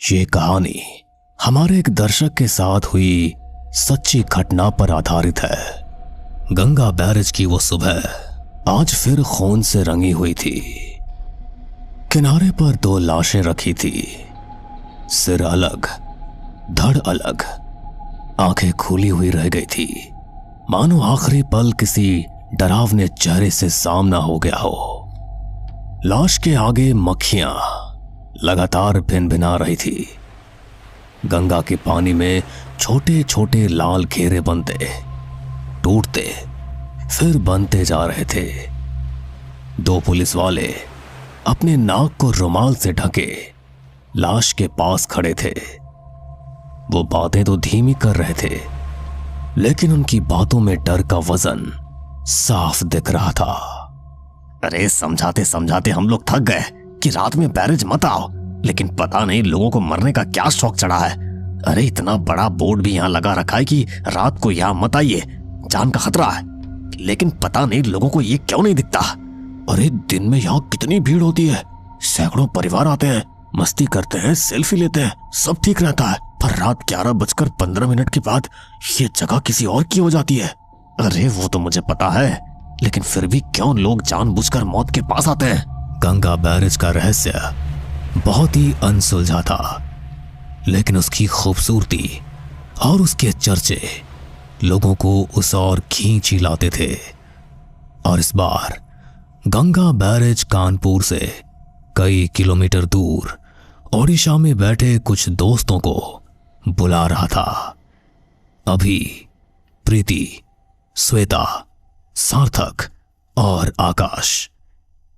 ये कहानी हमारे एक दर्शक के साथ हुई सच्ची घटना पर आधारित है। गंगा बैरेज की वो सुबह आज फिर खून से रंगी हुई थी। किनारे पर दो लाशें रखी थी, सिर अलग, धड़ अलग, आंखें खुली हुई रह गई थी, मानो आखिरी पल किसी डरावने चेहरे से सामना हो गया हो। लाश के आगे मक्खियां लगातार भिनभिना रही थी। गंगा के पानी में छोटे छोटे लाल घेरे बनते, टूटते, फिर बनते जा रहे थे। दो पुलिस वाले अपने नाक को रुमाल से ढके लाश के पास खड़े थे। वो बातें तो धीमी कर रहे थे, लेकिन उनकी बातों में डर का वजन साफ दिख रहा था। अरे समझाते समझाते हम लोग थक गए कि रात में बैरेज मत आओ, लेकिन पता नहीं लोगों को मरने का क्या शौक चढ़ा है। अरे इतना बड़ा बोर्ड भी यहाँ लगा रखा है कि रात को यहाँ मत आइए, जान का खतरा है, लेकिन पता नहीं लोगों को ये क्यों नहीं दिखता। अरे दिन में यहाँ कितनी भीड़ होती है, सैकड़ों परिवार आते हैं, मस्ती करते हैं, सेल्फी लेते हैं, सब ठीक रहता है, पर रात 11:15 के बाद ये जगह किसी और की हो जाती है। अरे वो तो मुझे पता है, लेकिन फिर भी क्यों लोग जानबूझकर मौत के पास आते हैं। गंगा बैरेज का रहस्य बहुत ही अनसुलझा था, लेकिन उसकी खूबसूरती और उसके चर्चे लोगों को उस ओर खींच ही लाते थे। और इस बार गंगा बैरेज कानपुर से कई किलोमीटर दूर ओडिशा में बैठे कुछ दोस्तों को बुला रहा था। अभी, प्रीति, श्वेता, सार्थक और आकाश,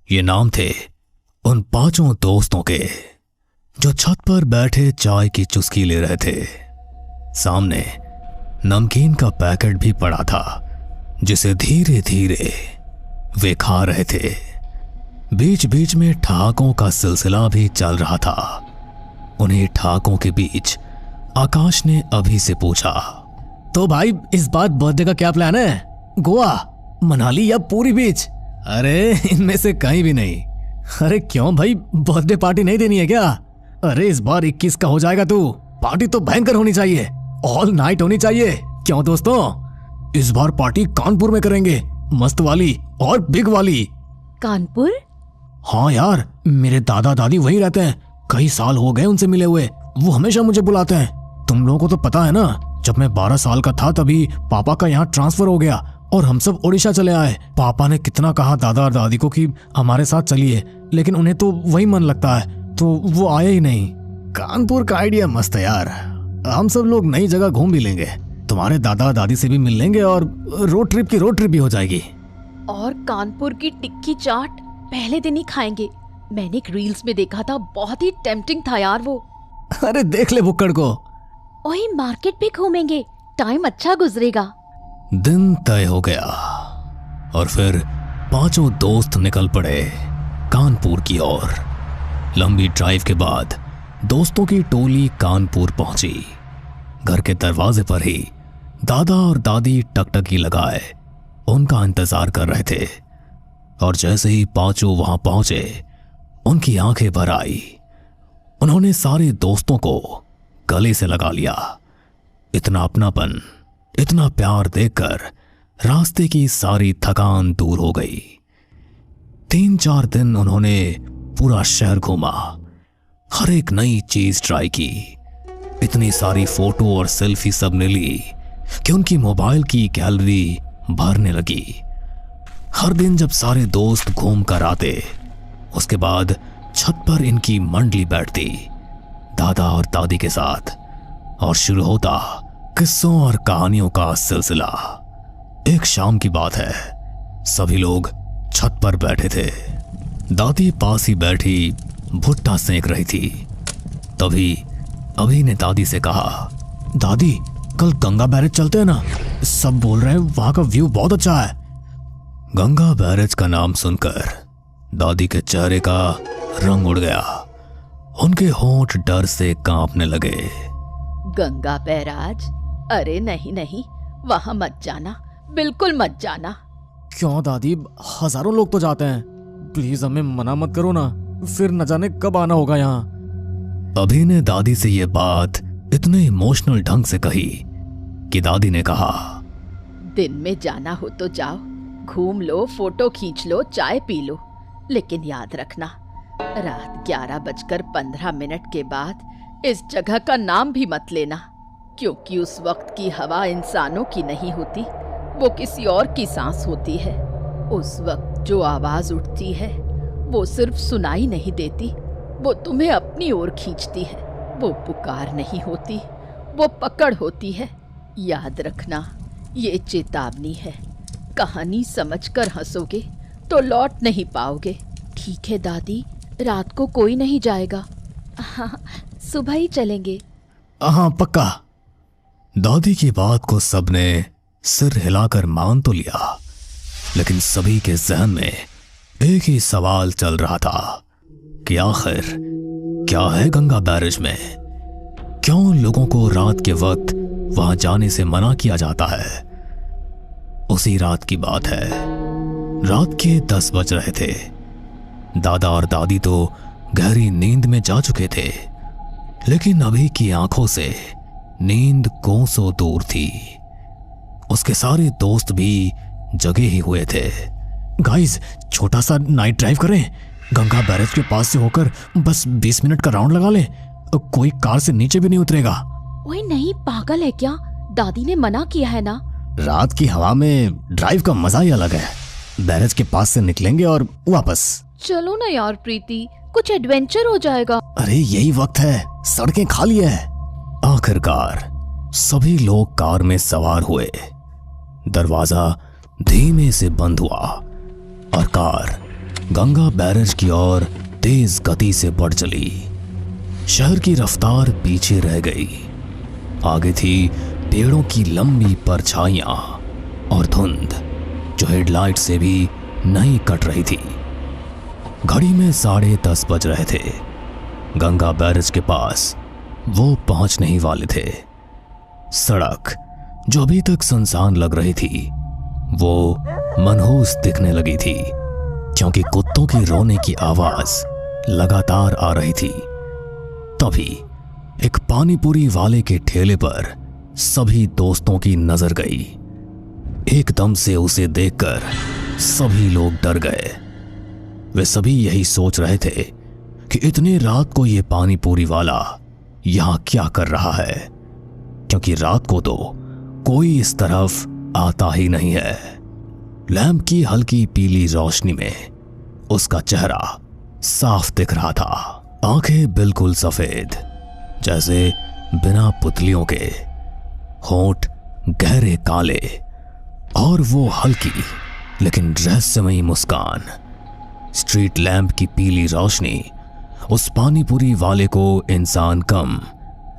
ये नाम थे उन पांचों दोस्तों के जो छत पर बैठे चाय की चुस्की ले रहे थे। सामने नमकीन का पैकेट भी पड़ा था, जिसे धीरे धीरे वे खा रहे थे। बीच बीच में ठहाकों का सिलसिला भी चल रहा था। उन्हें ठहाकों के बीच आकाश ने अभी से पूछा, तो भाई इस बार बर्थडे का क्या प्लान है? गोवा, मनाली या पूरी बीच? अरे इनमें से कहीं भी नहीं। अरे क्यों भाई, बर्थडे पार्टी नहीं देनी है क्या? अरे इस बार 21 का हो जाएगा तू, पार्टी तो भयंकर होनी चाहिए, ऑल नाइट होनी चाहिए। क्यों दोस्तों, इस बार पार्टी कानपुर में करेंगे, मस्त वाली और बिग वाली। कानपुर? हाँ यार, मेरे दादा दादी वहीं रहते हैं, कई साल हो गए उनसे मिले हुए, वो हमेशा मुझे बुलाते हैं। तुम लोगों को तो पता है ना, जब मैं 12 साल का था तभी पापा का यहाँ ट्रांसफर हो गया और हम सब ओडिशा चले आए। पापा ने कितना कहा दादा और दादी को कि हमारे साथ चलिए, लेकिन उन्हें तो वही मन लगता है, तो वो आए ही नहीं। कानपुर का आइडिया मस्त है यार, हम सब लोग नई जगह घूम भी लेंगे, तुम्हारे दादा दादी से भी मिल लेंगे और रोड ट्रिप भी हो जाएगी। और कानपुर की टिक्की चाट पहले दिन ही खाएंगे। मैंने एक रील्स में देखा था, बहुत ही टेम्पटिंग था यार वो। अरे देख ले बुक्कड़ को। वही मार्केट भी घूमेंगे, टाइम अच्छा गुजरेगा। दिन तय हो गया और फिर पांचों दोस्त निकल पड़े कानपुर की ओर। लंबी ड्राइव के बाद दोस्तों की टोली कानपुर पहुंची। घर के दरवाजे पर ही दादा और दादी टकटकी लगाए उनका इंतजार कर रहे थे, और जैसे ही पांचों वहां पहुंचे उनकी आंखें भर आई। उन्होंने सारे दोस्तों को गले से लगा लिया। इतना अपनापन, इतना प्यार देखकर रास्ते की सारी थकान दूर हो गई। 3-4 दिन उन्होंने पूरा शहर घूमा, हर एक नई चीज ट्राई की। इतनी सारी फोटो और सेल्फी सबने ली कि उनकी मोबाइल की गैलरी भरने लगी। हर दिन जब सारे दोस्त घूम कर आते, उसके बाद छत पर इनकी मंडली बैठती दादा और दादी के साथ, और शुरू होता किस्सों और कहानियों का सिलसिला। एक शाम की बात है, सभी लोग छत पर बैठे थे। दादी पास ही बैठी भुट्टा सेंक रही थी। तभी अभी ने दादी से कहा, दादी कल गंगा बैरेज चलते हैं ना, सब बोल रहे हैं वहां का व्यू बहुत अच्छा है। गंगा बैरेज का नाम सुनकर दादी के चेहरे का रंग उड़ गया, उनके होंठ डर से कांपने लगे। गंगा बैराज? अरे नहीं नहीं, वहां मत जाना, बिल्कुल मत जाना। क्यों दादी, हजारों लोग तो जाते हैं, प्लीज हमें मना मत करो ना, फिर न जाने कब आना होगा यहाँ। अभी ने दादी से ये बात इतने इमोशनल ढंग से कही कि दादी ने कहा, दिन में जाना हो तो जाओ, घूम लो, फोटो खींच लो, चाय पी लो, लेकिन याद रखना रात 11:15 के बाद इस जगह का नाम भी मत लेना, क्योंकि उस वक्त की हवा इंसानों की नहीं होती, वो किसी और की सांस होती है। उस वक्त जो आवाज उठती है वो सिर्फ सुनाई नहीं देती, वो तुम्हें अपनी ओर खींचती है। वो पुकार नहीं होती, वो पकड़ होती है। याद रखना, ये चेतावनी है। कहानी समझकर हंसोगे तो लौट नहीं पाओगे। ठीक है दादी, रात को कोई नहीं जाएगा। हाँ, सुबह ही चलेंगे। हाँ पक्का। दादी की बात को सबने सिर हिलाकर मान तो लिया, लेकिन सभी के जहन में एक ही सवाल चल रहा था कि आखिर क्या है गंगा बैरेज में? क्यों लोगों को रात के वक्त वहां जाने से मना किया जाता है? उसी रात की बात है। रात के 10 बज रहे थे। दादा और दादी तो गहरी नींद में जा चुके थे, लेकिन अभी की आंखों से नींद कोसों दूर थी। उसके सारे दोस्त भी जगे ही हुए थे। गाइस, छोटा सा नाइट ड्राइव करें, गंगा बैरेज के पास से होकर बस 20 मिनट का राउंड लगा ले। कोई कार से नीचे भी नहीं उतरेगा। ओए नहीं, पागल है क्या? दादी ने मना किया है ना। रात की हवा में ड्राइव का मजा ही अलग है। बैरेज के पास से निकलेंगे और वापस। चलो ना यार प्रीति, कुछ एडवेंचर हो जाएगा। अरे यही वक्त है, सड़कें खाली है। आखिरकार सभी लोग कार में सवार हुए। दरवाजा धीमे से बंद हुआ और कार गंगा बैरेज की ओर तेज गति से बढ़ चली। शहर की रफ्तार पीछे रह गई। आगे थी पेड़ों की लंबी परछाइयां और धुंध जो हेडलाइट से भी नहीं कट रही थी। घड़ी में 10:30 बज रहे थे। गंगा बैरेज के पास वो पहुंचने ही वाले थे। सड़क जो अभी तक सुनसान लग रही थी वो मनहूस दिखने लगी थी, क्योंकि कुत्तों की रोने की आवाज लगातार आ रही थी। तभी एक पानीपुरी वाले के ठेले पर सभी दोस्तों की नजर गई। एकदम से उसे देखकर सभी लोग डर गए। वे सभी यही सोच रहे थे कि इतनी रात को ये पानीपुरी वाला यहां क्या कर रहा है, क्योंकि रात को तो कोई इस तरफ आता ही नहीं है। लैंप की हल्की पीली रोशनी में उसका चेहरा साफ दिख रहा था। आंखें बिल्कुल सफेद जैसे बिना पुतलियों के, होंठ गहरे काले और वो हल्की लेकिन रहस्यमयी मुस्कान। स्ट्रीट लैंप की पीली रोशनी उस पानीपुरी वाले को इंसान कम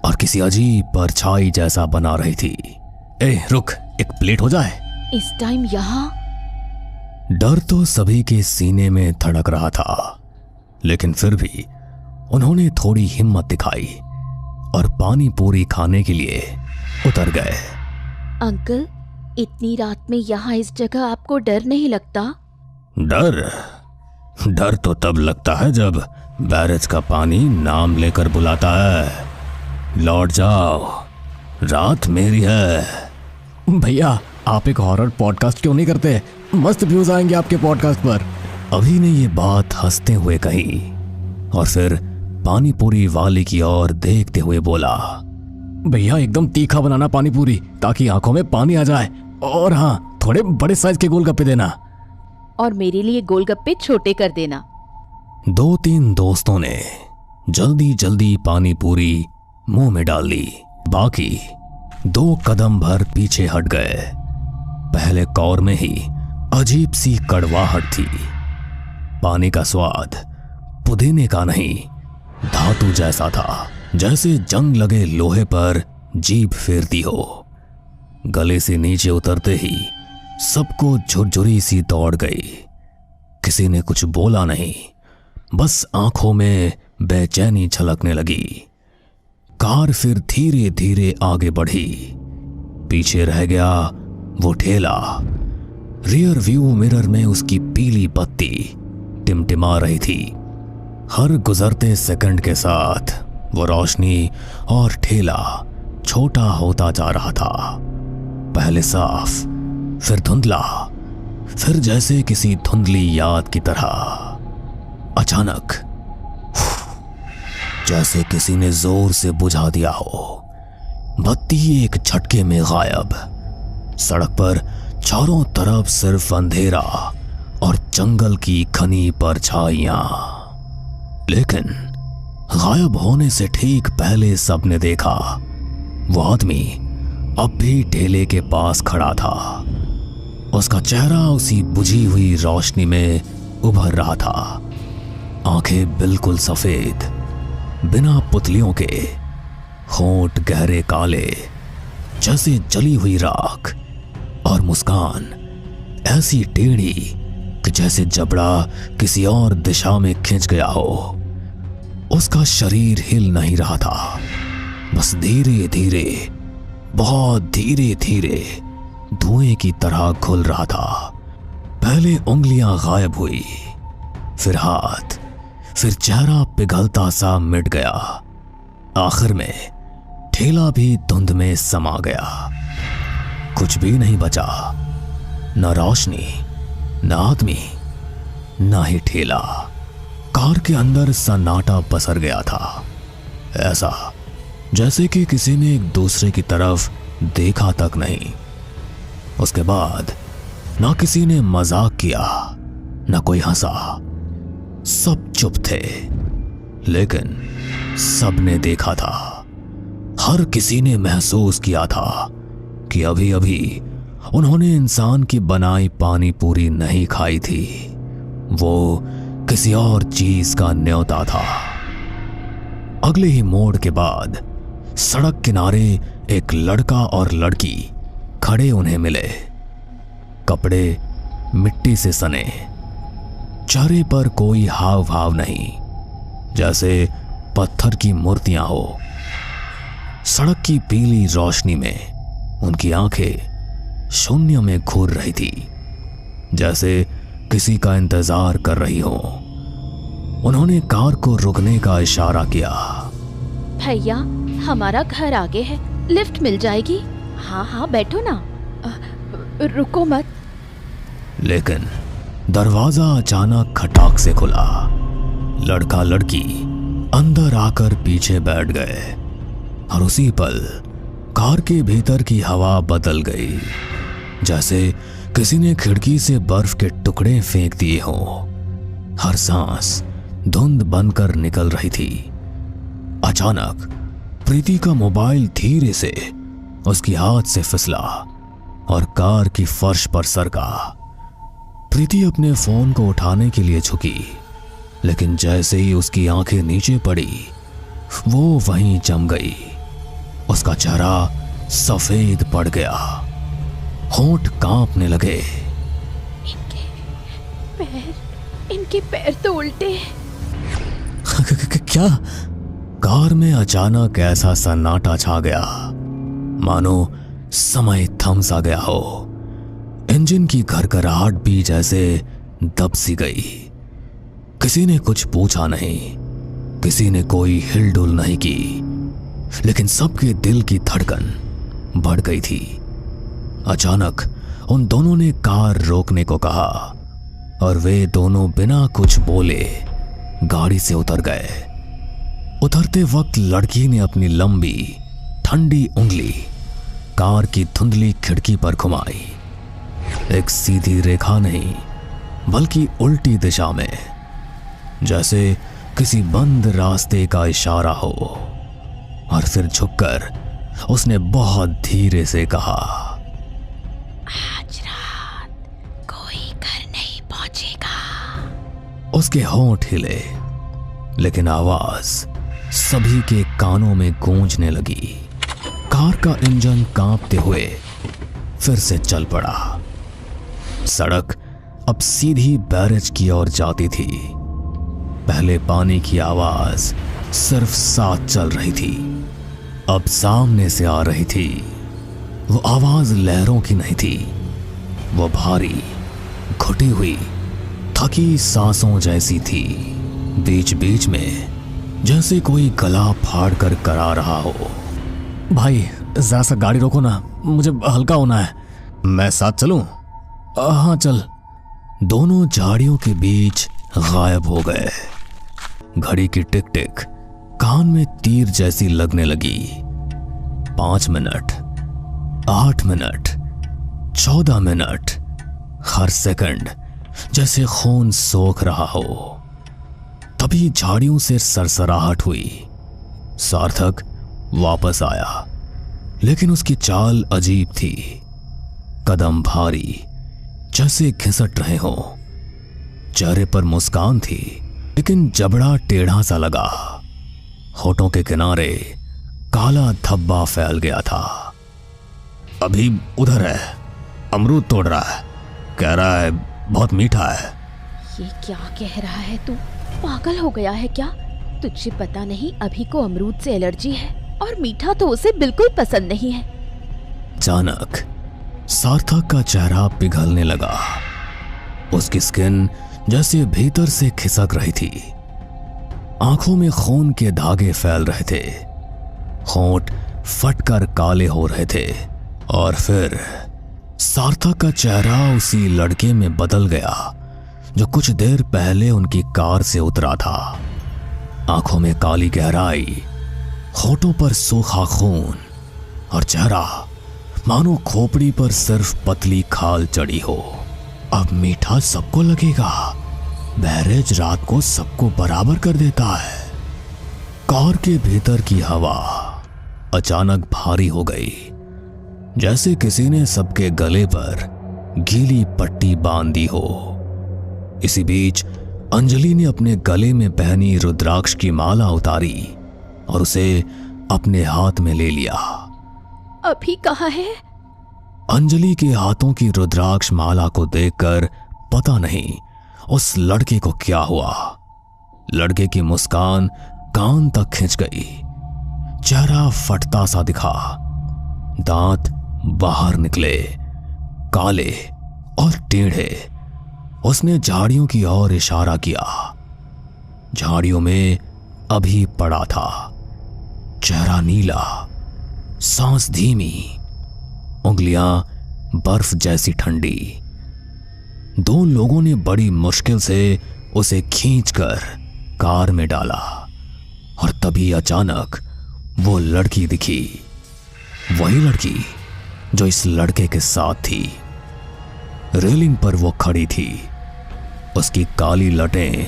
और किसी अजीब परछाई जैसा बना रही थी। ए रुक, एक प्लेट हो जाए। इस टाइम यहाँ? डर तो सभी के सीने में धड़क रहा था, लेकिन फिर भी उन्होंने थोड़ी हिम्मत दिखाई और पानी पूरी खाने के लिए उतर गए। अंकल, इतनी रात में यहाँ इस जगह आपको डर नहीं लगता? डर तो तब लगता है जब बैरेज का पानी नाम लेकर बुलाता है। लौट जाओ, रात मेरी है। भैया, आप एक हॉरर पॉडकास्ट क्यों नहीं करते? मस्त व्यूज आएंगे आपके पॉडकास्ट पर। अभी ने ये बात हंसते हुए कही और फिर पानीपुरी वाले की ओर देखते हुए बोला, भैया एकदम तीखा बनाना पानी पूरी, ताकि आंखों में पानी आ जाए। और हाँ, थोड़े बड़े साइज के गोलगप्पे देना। और मेरे लिए गोलगप्पे छोटे कर देना। 2-3 दोस्तों ने जल्दी जल्दी पानी पूरी मुंह में डाल ली। बाकी 2 कदम भर पीछे हट गए। पहले कौर में ही अजीब सी कड़वाहट थी। पानी का स्वाद पुदीने का नहीं, धातु जैसा था, जैसे जंग लगे लोहे पर जीभ फेरती हो। गले से नीचे उतरते ही सबको झुरझुरी सी दौड़ गई। किसी ने कुछ बोला नहीं, बस आंखों में बेचैनी झलकने लगी। कार फिर धीरे धीरे आगे बढ़ी। पीछे रह गया वो ठेला। रियर व्यू मिरर में उसकी पीली बत्ती टिमटिमा रही थी। हर गुजरते सेकंड के साथ वो रोशनी और ठेला छोटा होता जा रहा था। पहले साफ, फिर धुंधला, फिर जैसे किसी धुंधली याद की तरह। अचानक जैसे किसी ने जोर से बुझा दिया हो, बत्ती एक झटके में गायब। सड़क पर चारों तरफ सिर्फ अंधेरा और जंगल की घनी परछाइयां। लेकिन गायब होने से ठीक पहले सबने देखा वो आदमी अब भी ठेले के पास खड़ा था। उसका चेहरा उसी बुझी हुई रोशनी में उभर रहा था। आंखें बिल्कुल सफेद, बिना पुतलियों के, होंठ गहरे काले जैसे जली हुई राख, और मुस्कान ऐसी टेढ़ी कि जैसे जबड़ा किसी और दिशा में खिंच गया हो। उसका शरीर हिल नहीं रहा था, बस धीरे धीरे, बहुत धीरे धीरे धुएं की तरह घुल रहा था। पहले उंगलियां गायब हुई, फिर हाथ, फिर चेहरा पिघलता सा मिट गया। आखिर में ठेला भी धुंध में समा गया। कुछ भी नहीं बचा, न रोशनी, न आदमी, न ही ठेला। कार के अंदर सन्नाटा पसर गया था, ऐसा जैसे कि किसी ने एक दूसरे की तरफ देखा तक नहीं। उसके बाद ना किसी ने मजाक किया, ना कोई हंसा। सब चुप थे, लेकिन सबने देखा था। हर किसी ने महसूस किया था कि अभी अभी उन्होंने इंसान की बनाई पानी पूरी नहीं खाई थी, वो किसी और चीज का न्योता था। अगले ही मोड़ के बाद सड़क किनारे एक लड़का और लड़की खड़े उन्हें मिले। कपड़े मिट्टी से सने, चेहरे पर कोई हाव भाव नहीं, जैसे पत्थर की मूर्तियां हो। सड़क की पीली रोशनी में उनकी आंखें शून्य में घूर रही थी, जैसे किसी का इंतजार कर रही हो। उन्होंने कार को रुकने का इशारा किया। भैया, हमारा घर आगे है, लिफ्ट मिल जाएगी। हाँ हाँ, बैठो ना, रुको मत। लेकिन दरवाजा अचानक खटाक से खुला। लड़का लड़की अंदर आकर पीछे बैठ गए, और उसी पल कार के भीतर की हवा बदल गई, जैसे किसी ने खिड़की से बर्फ के टुकड़े फेंक दिए हों। हर सांस धुंध बनकर निकल रही थी। अचानक प्रीति का मोबाइल धीरे से उसकी हाथ से फिसला और कार की फर्श पर सरका। प्रीति अपने फोन को उठाने के लिए झुकी, लेकिन जैसे ही उसकी आंखें नीचे पड़ी, वो वहीं जम गई। उसका चेहरा सफेद पड़ गया, होंठ कांपने लगे। इनके पैर तो उल्टे। क्या? कार में अचानक ऐसा सन्नाटा छा गया, मानो समय थम सा गया हो। इंजन की घरघराहट भी जैसे दब सी गई। किसी ने कुछ पूछा नहीं, किसी ने कोई हिलडुल नहीं की, लेकिन सबके दिल की धड़कन बढ़ गई थी। अचानक उन दोनों ने कार रोकने को कहा, और वे दोनों बिना कुछ बोले गाड़ी से उतर गए। उतरते वक्त लड़की ने अपनी लंबी ठंडी उंगली कार की धुंधली खिड़की पर घुमाई। एक सीधी रेखा नहीं, बल्कि उल्टी दिशा में, जैसे किसी बंद रास्ते का इशारा हो। और फिर झुककर उसने बहुत धीरे से कहा, आज रात कोई घर नहीं पहुंचेगा। उसके होंठ हिले, लेकिन आवाज सभी के कानों में गूंजने लगी। कार का इंजन कांपते हुए फिर से चल पड़ा। सड़क अब सीधी बैरेज की ओर जाती थी। पहले पानी की आवाज सिर्फ साथ चल रही थी, अब सामने से आ रही थी। वो आवाज लहरों की नहीं थी, वो भारी, घुटी हुई, थकी सांसों जैसी थी। बीच बीच में जैसे कोई गला फाड़ कर करा रहा हो। भाई जरा सा गाड़ी रोको ना, मुझे हल्का होना है। मैं साथ चलूं? हाँ चल। दोनों झाड़ियों के बीच गायब हो गए। घड़ी की टिक टिक कान में तीर जैसी लगने लगी। 5 मिनट, 8 मिनट, 14 मिनट, हर सेकंड जैसे खून सोख रहा हो। तभी झाड़ियों से सरसराहट हुई। सार्थक वापस आया, लेकिन उसकी चाल अजीब थी। कदम भारी, जैसे घिसट रहे हो। चेहरे पर मुस्कान थी, लेकिन जबड़ा टेढ़ा सा लगा। होठों के किनारे काला धब्बा फैल गया था। अभी उधर है, अमरूद तोड़ रहा है, कह रहा है बहुत मीठा है। ये क्या कह रहा है तू? पागल हो गया है क्या? तुझे पता नहीं अभी को अमरूद से एलर्जी है, और मीठा तो उसे बिल्कुल पसंद नहीं है। अचानक सार्थक का चेहरा पिघलने लगा। उसकी स्किन जैसे भीतर से खिसक रही थी। आंखों में खून के धागे फैल रहे थे। होंठ फटकर काले हो रहे थे। और फिर सार्थक का चेहरा उसी लड़के में बदल गया जो कुछ देर पहले उनकी कार से उतरा था। आंखों में काली गहराई, होठों पर सूखा खून, और चेहरा मानो खोपड़ी पर सिर्फ पतली खाल चढ़ी हो। अब मीठा सबको लगेगा। बैरेज रात को सबको बराबर कर देता है। कार के भीतर की हवा अचानक भारी हो गई, जैसे किसी ने सबके गले पर गीली पट्टी बांध दी हो। इसी बीच अंजलि ने अपने गले में पहनी रुद्राक्ष की माला उतारी और उसे अपने हाथ में ले लिया। अभी कहाँ है? अंजलि के हाथों की रुद्राक्ष माला को देखकर पता नहीं उस लड़के को क्या हुआ। लड़के की मुस्कान कान तक खिंच गई। चेहरा फटता सा दिखा। दांत बाहर निकले, काले और टेढ़े। उसने झाड़ियों की ओर इशारा किया। झाड़ियों में अभी पड़ा था। चेहरा नीला, सांस धीमी, उंगलियां बर्फ जैसी ठंडी। 2 लोगों ने बड़ी मुश्किल से उसे खींचकर कार में डाला, और तभी अचानक वो लड़की दिखी। वही लड़की जो इस लड़के के साथ थी। रेलिंग पर वो खड़ी थी। उसकी काली लटें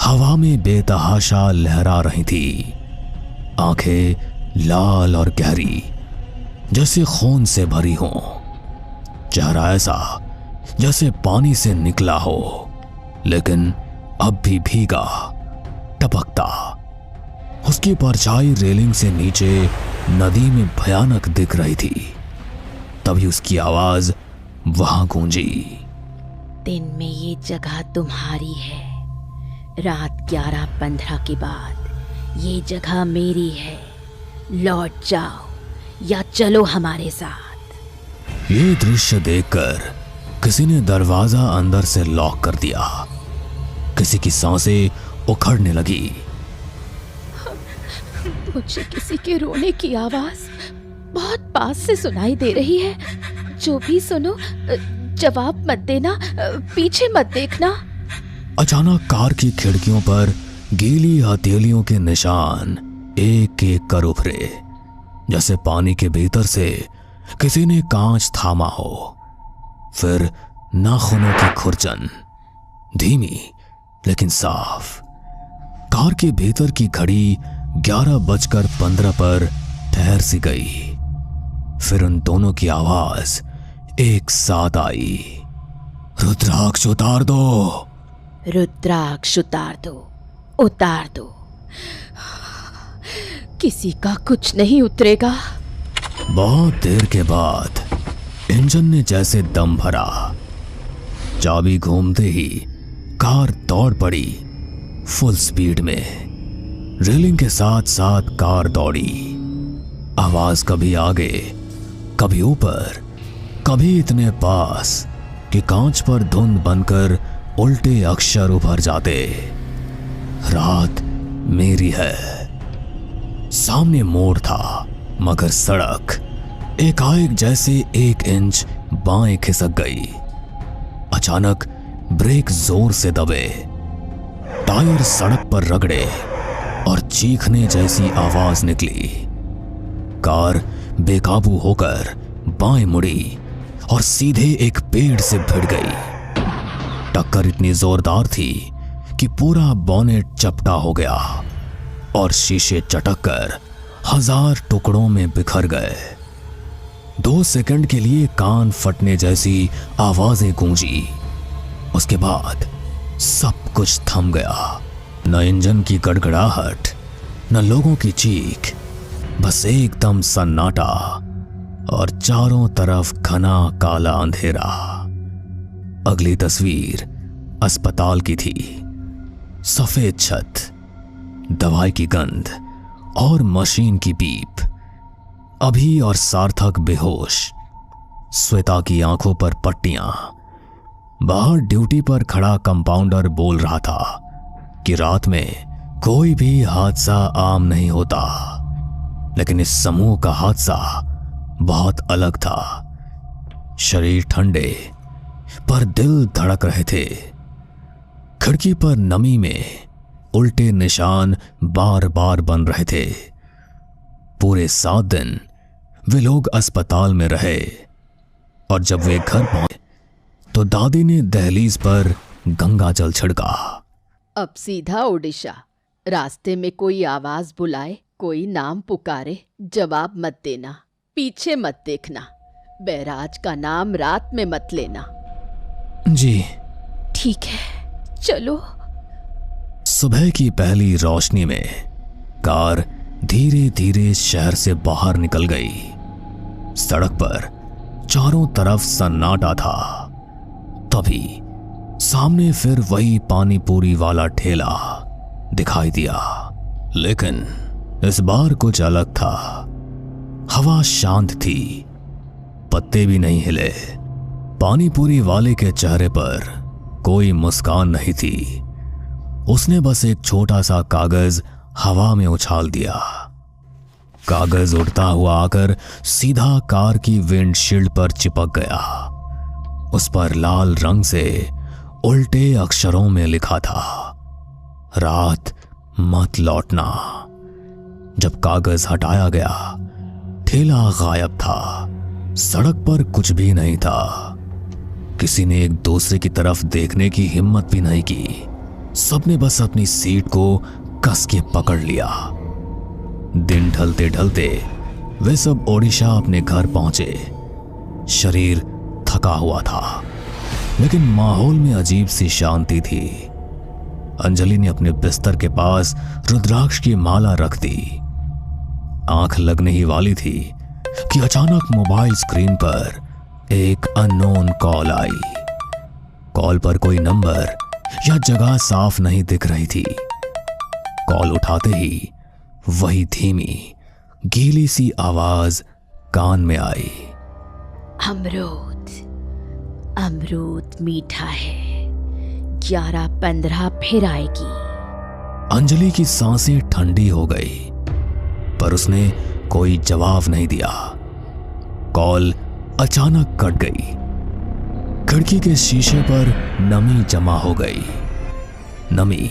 हवा में बेतहाशा लहरा रही थी। आंखें लाल और गहरी, जैसे खून से भरी हों। चेहरा ऐसा जैसे पानी से निकला हो, लेकिन अब भी भीगा, टपकता। उसकी परछाई रेलिंग से नीचे नदी में भयानक दिख रही थी। तभी उसकी आवाज वहां गूंजी। दिन में ये जगह तुम्हारी है। रात 11:15 के बाद ये जगह मेरी है। लौट जाओ या चलो हमारे साथ। ये दृश्य देखकर किसी ने दरवाजा अंदर से लॉक कर दिया। किसी की सांसें उखड़ने लगी। मुझे किसी के रोने की आवाज बहुत पास से सुनाई दे रही है। जो भी सुनो जवाब मत देना, पीछे मत देखना। अचानक कार की खिड़कियों पर गीली हथेलियों के निशान एक एक कर उभरे, जैसे पानी के भीतर से किसी ने कांच थामा हो। फिर नाखूनों की खुरचन, धीमी लेकिन साफ। कार के भीतर की घड़ी 11:15 पर ठहर सी गई। फिर उन दोनों की आवाज एक साथ आई। रुद्राक्ष उतार दो। रुद्राक्ष उतार दो, उतार दो। किसी का कुछ नहीं उतरेगा। बहुत देर के बाद इंजन ने जैसे दम भरा। चाबी घूमते ही कार दौड़ पड़ी फुल स्पीड में। रेलिंग के साथ साथ कार दौड़ी। आवाज कभी आगे, कभी ऊपर, कभी इतने पास कि कांच पर धुंध बनकर उल्टे अक्षर उभर जाते। रात मेरी है। सामने मोड़ था, मगर सड़क एकाएक जैसे 1 इंच बाएं खिसक गई। अचानक ब्रेक जोर से दबे, टायर सड़क पर रगड़े और चीखने जैसी आवाज निकली। कार बेकाबू होकर बाएं मुड़ी और सीधे एक पेड़ से भिड़ गई। टक्कर इतनी जोरदार थी कि पूरा बोनेट चपटा हो गया और शीशे चटककर 1000 टुकड़ों में बिखर गए। 2 सेकंड के लिए कान फटने जैसी आवाजें गूंजी। उसके बाद सब कुछ थम गया। न इंजन की गड़गड़ाहट, न लोगों की चीख, बस एकदम सन्नाटा और चारों तरफ घना काला अंधेरा। अगली तस्वीर अस्पताल की थी। सफेद छत, दवाई की गंध और मशीन की बीप। अभी और सार्थक बेहोश, श्वेता की आंखों पर पट्टियां। बाहर ड्यूटी पर खड़ा कंपाउंडर बोल रहा था कि रात में कोई भी हादसा आम नहीं होता, लेकिन इस समूह का हादसा बहुत अलग था। शरीर ठंडे पर दिल धड़क रहे थे। खिड़की पर नमी में उल्टे निशान बार बार बन रहे थे। पूरे 7 दिन वे लोग अस्पताल में रहे और जब वे घर पहुंचे तो दादी ने दहलीज पर गंगा जल छिड़का। अब सीधा ओडिशा। रास्ते में कोई आवाज बुलाए, कोई नाम पुकारे, जवाब मत देना, पीछे मत देखना, बैराज का नाम रात में मत लेना। जी ठीक है, चलो। सुबह की पहली रोशनी में कार धीरे धीरे शहर से बाहर निकल गई। सड़क पर चारों तरफ सन्नाटा था। तभी सामने फिर वही पानी पूरी वाला ठेला दिखाई दिया, लेकिन इस बार कुछ अलग था। हवा शांत थी, पत्ते भी नहीं हिले। पानी पूरी वाले के चेहरे पर कोई मुस्कान नहीं थी। उसने बस एक छोटा सा कागज हवा में उछाल दिया। कागज उड़ता हुआ आकर सीधा कार की विंडशील्ड पर चिपक गया। उस पर लाल रंग से उल्टे अक्षरों में लिखा था, रात मत लौटना। जब कागज हटाया गया, ठेला गायब था। सड़क पर कुछ भी नहीं था। किसी ने एक दूसरे की तरफ देखने की हिम्मत भी नहीं की। सबने बस अपनी सीट को कस के पकड़ लिया। दिन ढलते ढलते वे सब ओडिशा अपने घर पहुंचे। शरीर थका हुआ था, लेकिन माहौल में अजीब सी शांति थी। अंजलि ने अपने बिस्तर के पास रुद्राक्ष की माला रख दी। आंख लगने ही वाली थी कि अचानक मोबाइल स्क्रीन पर एक अननोन कॉल आई। कॉल पर कोई नंबर या जगह साफ नहीं दिख रही थी। कॉल उठाते ही वही धीमी गीली सी आवाज कान में आई, अमरूद, अमरूद मीठा है, 11:15 फिर आएगी। अंजलि की सांसें ठंडी हो गई, पर उसने कोई जवाब नहीं दिया। कॉल अचानक कट गई। खिड़की के शीशे पर नमी जमा हो गई। नमी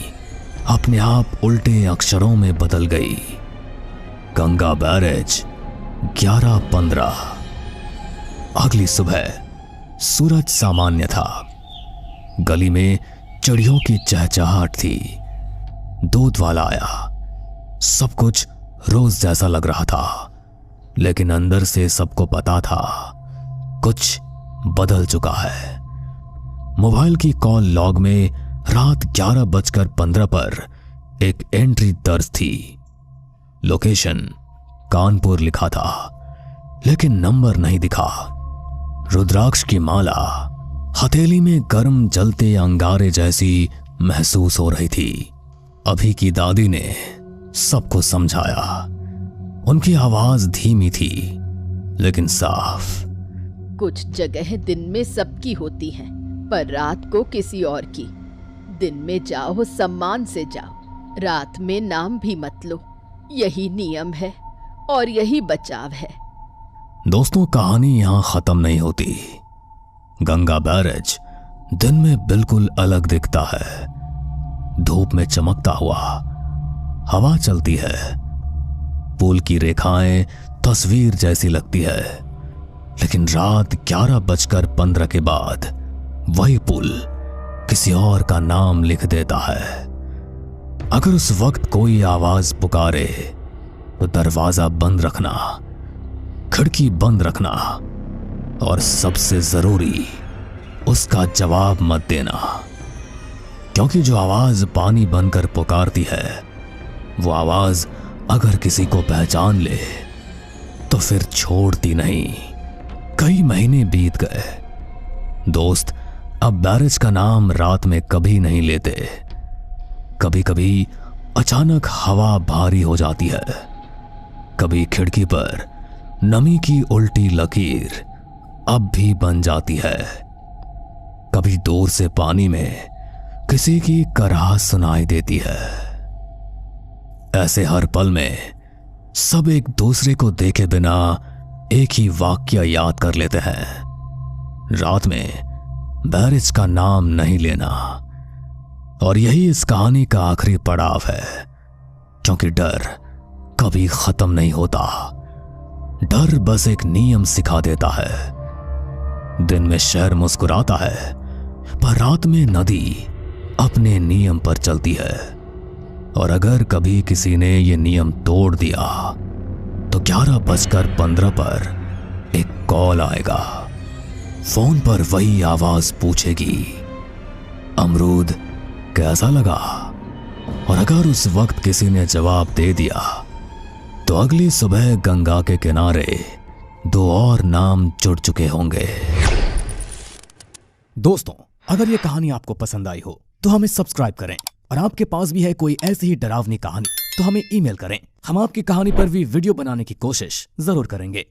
अपने आप उल्टे अक्षरों में बदल गई। गंगा बैरेज 11:15। अगली सुबह सूरज सामान्य था। गली में चिड़ियों की चहचहाट थी। दूध वाला आया। सब कुछ रोज जैसा लग रहा था, लेकिन अंदर से सबको पता था कुछ बदल चुका है। मोबाइल की कॉल लॉग में रात 11:15 पर एक एंट्री दर्ज थी। लोकेशन कानपुर लिखा था, लेकिन नंबर नहीं दिखा। रुद्राक्ष की माला हथेली में गर्म जलते अंगारे जैसी महसूस हो रही थी। अभी की दादी ने सबको समझाया। उनकी आवाज धीमी थी, लेकिन साफ। कुछ जगह दिन में सबकी होती हैं, पर रात को किसी और की। दिन में जाओ, सम्मान से जाओ, रात में नाम भी मत लो, यही नियम है और यही बचाव है। दोस्तों, कहानी यहां खत्म नहीं होती। गंगा बैरेज दिन में बिल्कुल अलग दिखता है। धूप में चमकता हुआ, हवा चलती है, पुल की रेखाएं तस्वीर जैसी लगती है। लेकिन रात 11:15 के बाद वही पुल किसी और का नाम लिख देता है। अगर उस वक्त कोई आवाज पुकारे तो दरवाजा बंद रखना, खिड़की बंद रखना और सबसे जरूरी उसका जवाब मत देना, क्योंकि जो आवाज पानी बनकर पुकारती है वो आवाज अगर किसी को पहचान ले तो फिर छोड़ती नहीं। कई महीने बीत गए। दोस्त अब बैरेज का नाम रात में कभी नहीं लेते। कभी कभी अचानक हवा भारी हो जाती है, कभी खिड़की पर नमी की उल्टी लकीर अब भी बन जाती है, कभी दूर से पानी में किसी की कराह सुनाई देती है। ऐसे हर पल में सब एक दूसरे को देखे बिना एक ही वाक्य याद कर लेते हैं, रात में बैरेज का नाम नहीं लेना। और यही इस कहानी का आखिरी पड़ाव है, क्योंकि डर कभी खत्म नहीं होता। डर बस एक नियम सिखा देता है। दिन में शहर मुस्कुराता है, पर रात में नदी अपने नियम पर चलती है। और अगर कभी किसी ने ये नियम तोड़ दिया तो 11:15 पर एक कॉल आएगा। फोन पर वही आवाज पूछेगी, अमरूद कैसा लगा? और अगर उस वक्त किसी ने जवाब दे दिया तो अगली सुबह गंगा के किनारे 2 और नाम जुड़ चुके होंगे। दोस्तों, अगर ये कहानी आपको पसंद आई हो तो हमें सब्सक्राइब करें, और आपके पास भी है कोई ऐसी ही डरावनी कहानी तो हमें ईमेल करें। हम आपकी कहानी पर भी वीडियो बनाने की कोशिश जरूर करेंगे।